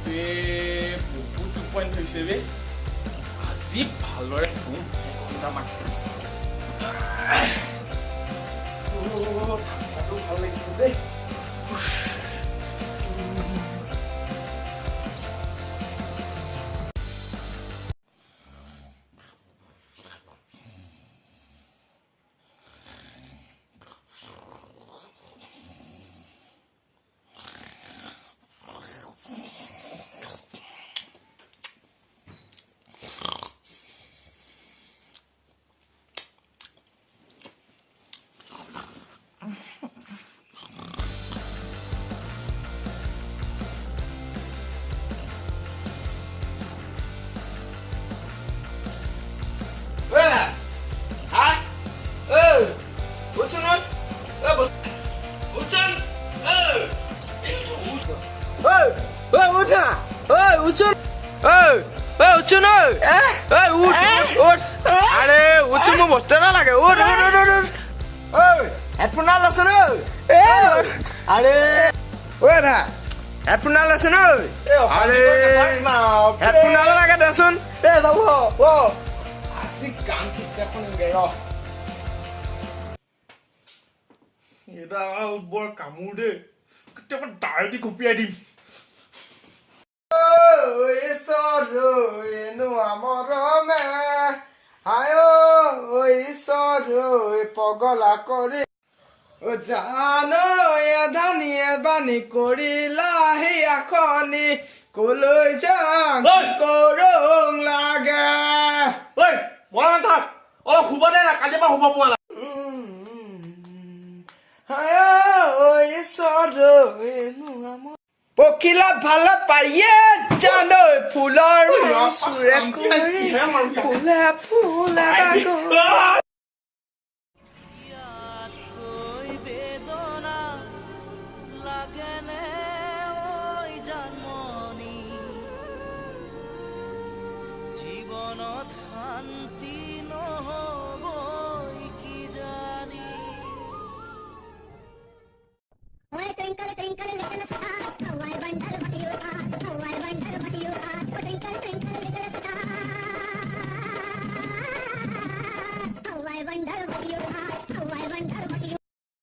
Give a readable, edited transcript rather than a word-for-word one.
বহুত টোপনি ধৰিছে বে আজি ভালদৰে শুম এঘণ্টামান ঠাণ্ডাটো ভাল লাগিছে দেই বৰ কামোৰ দেই কেতিয়াবা ডায়েৰী কপিয়াই দিম পগলা কৰি জানো ধানিয়ে বানি কৰিলা সেই আখনি কলৈ যাম কৰং লাগে থাক অলপ শুব দে না কালিৰ পৰা শুব পোৱা নাই পখিলা ভাল পায়ে জানো ফুলৰ চুৰে ফুলে ফুলে জীৱনত শান্তি নহয়